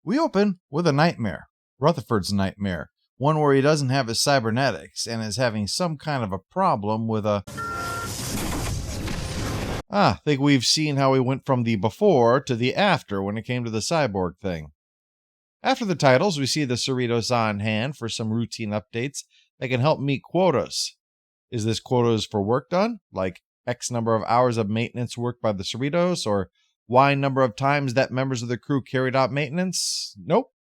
We open with a nightmare. Rutherford's nightmare. One where he doesn't have his cybernetics and is having some kind of a problem with a... think we've seen how we went from the before to the after when it came to the cyborg thing. After the titles, we see the Cerritos on hand for some routine updates that can help meet quotas. Is this quotas for work done, like X number of hours of maintenance work by the Cerritos, or Y number of times that members of the crew carried out maintenance? Nope.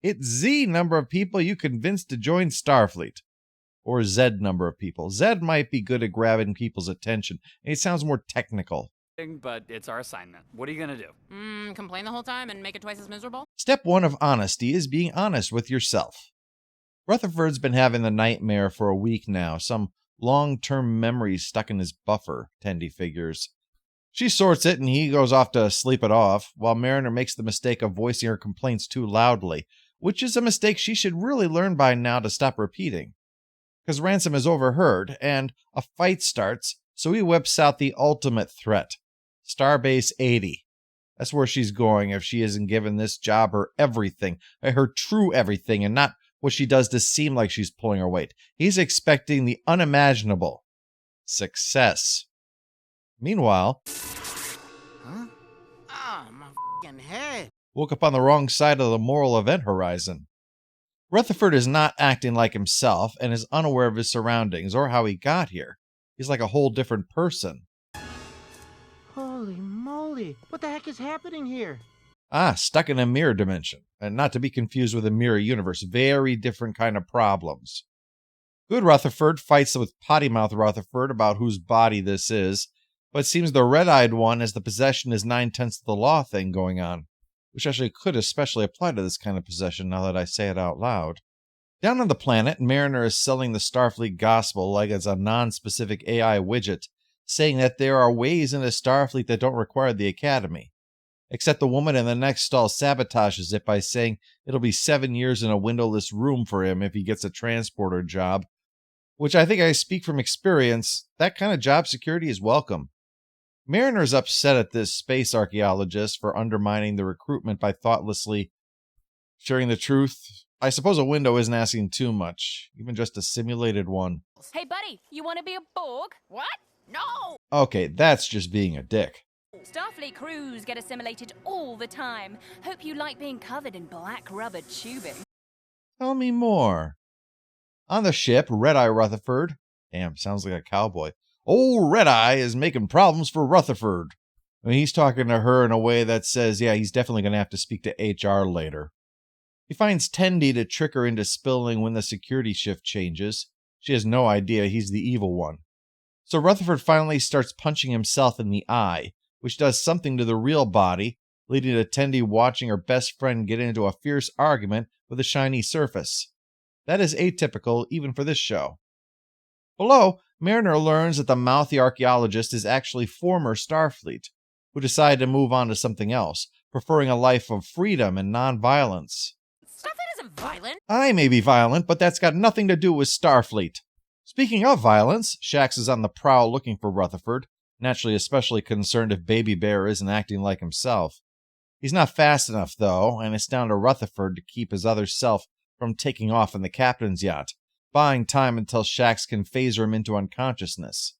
It's Z number of people you convinced to join Starfleet. Or Z number of people. Z might be good at grabbing people's attention. It sounds more technical. But it's our assignment. What are you going to do? Complain the whole time and make it twice as miserable? Step 1 of honesty is being honest with yourself. Rutherford's been having the nightmare for a week now. Some long-term memories stuck in his buffer, Tendi figures. She sorts it and he goes off to sleep it off, while Mariner makes the mistake of voicing her complaints too loudly, which is a mistake she should really learn by now to stop repeating. Because Ransom is overheard, and a fight starts, so he whips out the ultimate threat. Starbase 80. That's where she's going if she isn't given this job her everything, her true everything, and not what she does to seem like she's pulling her weight. He's expecting the unimaginable. Success. Meanwhile... Huh? Ah, my f***ing head. Woke up on the wrong side of the moral event horizon. Rutherford is not acting like himself and is unaware of his surroundings or how he got here. He's like a whole different person. Holy moly, what the heck is happening here? Stuck in a mirror dimension, and not to be confused with a mirror universe. Very different kind of problems. Good Rutherford fights with potty-mouth Rutherford about whose body this is, but it seems the red-eyed one has the possession is 9/10 of the law thing going on, which actually could especially apply to this kind of possession now that I say it out loud. Down on the planet, Mariner is selling the Starfleet gospel like it's a non-specific AI widget, saying that there are ways into Starfleet that don't require the Academy. Except the woman in the next stall sabotages it by saying it'll be 7 years in a windowless room for him if he gets a transporter job, which I think I speak from experience. That kind of job security is welcome. Mariner's upset at this space archaeologist for undermining the recruitment by thoughtlessly sharing the truth. I suppose a window isn't asking too much, even just a simulated one. Hey, buddy, you want to be a Borg? What? No! Okay, that's just being a dick. Starfleet crews get assimilated all the time. Hope you like being covered in black rubber tubing. Tell me more. On the ship, Red-Eye Rutherford. Damn, sounds like a cowboy. Old Red-Eye is making problems for Rutherford. I mean, he's talking to her in a way that says, yeah, he's definitely going to have to speak to HR later. He finds Tendi to trick her into spilling when the security shift changes. She has no idea he's the evil one. So Rutherford finally starts punching himself in the eye, which does something to the real body, leading to Tendi watching her best friend get into a fierce argument with a shiny surface. That is atypical, even for this show. Below, Mariner learns that the mouthy archaeologist is actually former Starfleet, who decided to move on to something else, preferring a life of freedom and non-violence. Starfleet isn't violent. I may be violent, but that's got nothing to do with Starfleet. Speaking of violence, Shax is on the prowl looking for Rutherford, naturally especially concerned if Baby Bear isn't acting like himself. He's not fast enough, though, and it's down to Rutherford to keep his other self from taking off in the captain's yacht, buying time until Shax can phaser him into unconsciousness.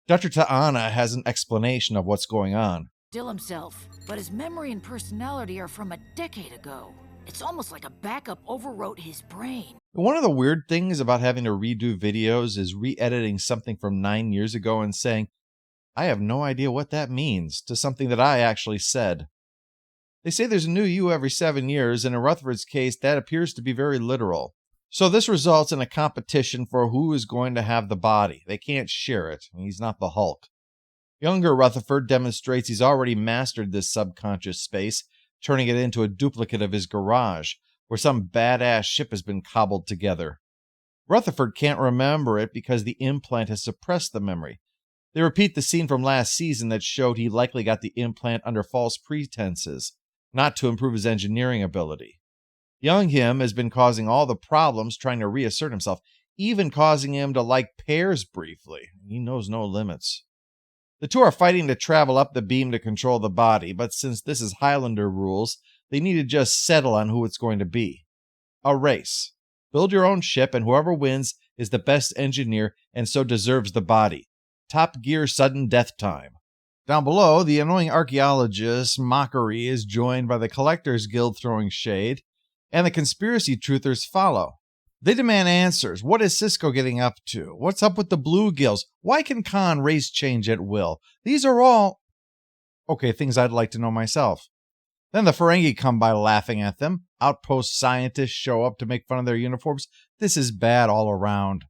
Dr. T'Ana has an explanation of what's going on. Still himself, but his memory and personality are from a decade ago. It's almost like a backup overwrote his brain. One of the weird things about having to redo videos is re-editing something from 9 years ago and saying, I have no idea what that means, to something that I actually said. They say there's a new you every 7 years, and in Rutherford's case, that appears to be very literal. So this results in a competition for who is going to have the body. They can't share it. He's not the Hulk. Younger Rutherford demonstrates he's already mastered this subconscious space, turning it into a duplicate of his garage, where some badass ship has been cobbled together. Rutherford can't remember it because the implant has suppressed the memory. They repeat the scene from last season that showed he likely got the implant under false pretenses, not to improve his engineering ability. Young him has been causing all the problems trying to reassert himself, even causing him to like pears briefly. He knows no limits. The two are fighting to travel up the beam to control the body, but since this is Highlander rules, they need to just settle on who it's going to be. A race. Build your own ship, and whoever wins is the best engineer and so deserves the body. Top Gear sudden death time. Down below, the annoying archaeologist mockery is joined by the Collectors Guild throwing shade, and the conspiracy truthers follow. They demand answers. What is Cisco getting up to? What's up with the bluegills? Why can Khan race change at will? These are all, things I'd like to know myself. Then the Ferengi come by laughing at them. Outpost scientists show up to make fun of their uniforms. This is bad all around.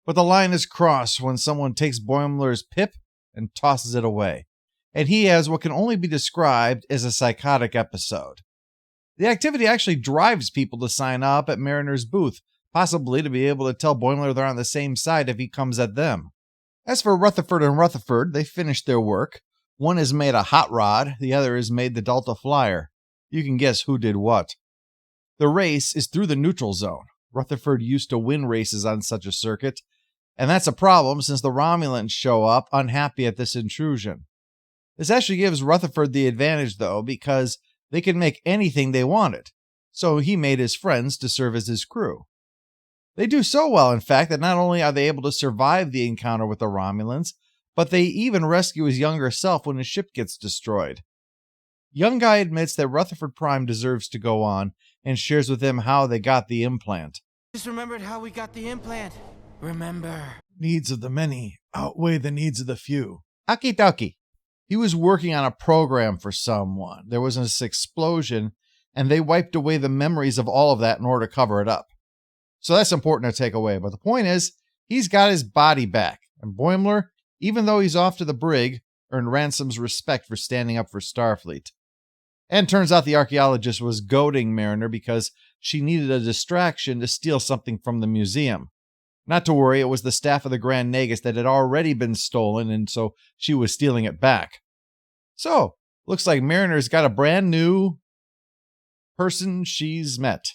But the line is crossed when someone takes Boimler's pip and tosses it away. And he has what can only be described as a psychotic episode. The activity actually drives people to sign up at Mariner's booth, possibly to be able to tell Boimler they're on the same side if he comes at them. As for Rutherford and Rutherford, they finished their work. One has made a hot rod, the other has made the Delta Flyer. You can guess who did what. The race is through the neutral zone. Rutherford used to win races on such a circuit, and that's a problem since the Romulans show up unhappy at this intrusion. This actually gives Rutherford the advantage, though, because they can make anything they wanted, so he made his friends to serve as his crew. They do so well, in fact, that not only are they able to survive the encounter with the Romulans, but they even rescue his younger self when his ship gets destroyed. Young Guy admits that Rutherford Prime deserves to go on and shares with him how they got the implant. Just remembered how we got the implant. Remember. Needs of the many outweigh the needs of the few. Okie dokie. He was working on a program for someone. There was this explosion, and they wiped away the memories of all of that in order to cover it up. So that's important to take away. But the point is, he's got his body back. And Boimler, even though he's off to the brig, earned Ransom's respect for standing up for Starfleet. And turns out the archaeologist was goading Mariner because she needed a distraction to steal something from the museum. Not to worry, it was the staff of the Grand Nagus that had already been stolen, and so she was stealing it back. So, looks like Mariner's got a brand new person she's met.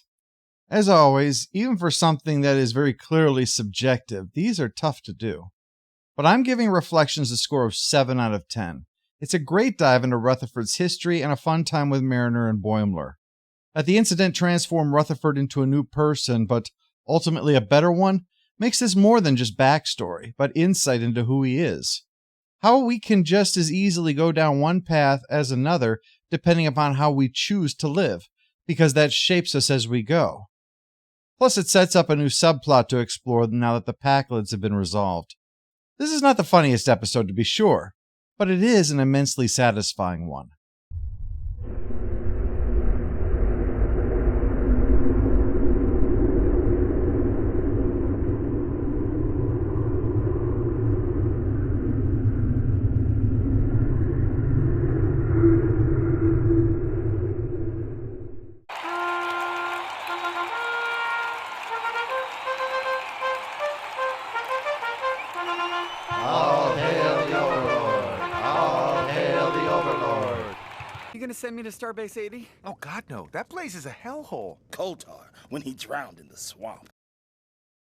As always, even for something that is very clearly subjective, these are tough to do. But I'm giving Reflections a score of 7 out of 10. It's a great dive into Rutherford's history and a fun time with Mariner and Boimler. That the incident transformed Rutherford into a new person, but ultimately a better one, makes this more than just backstory, but insight into who he is. How we can just as easily go down one path as another, depending upon how we choose to live, because that shapes us as we go. Plus, it sets up a new subplot to explore now that the Packlids have been resolved. This is not the funniest episode, to be sure, but it is an immensely satisfying one. Send me to Starbase 80? Oh, God, no. That place is a hellhole. Kotar, when he drowned in the swamp.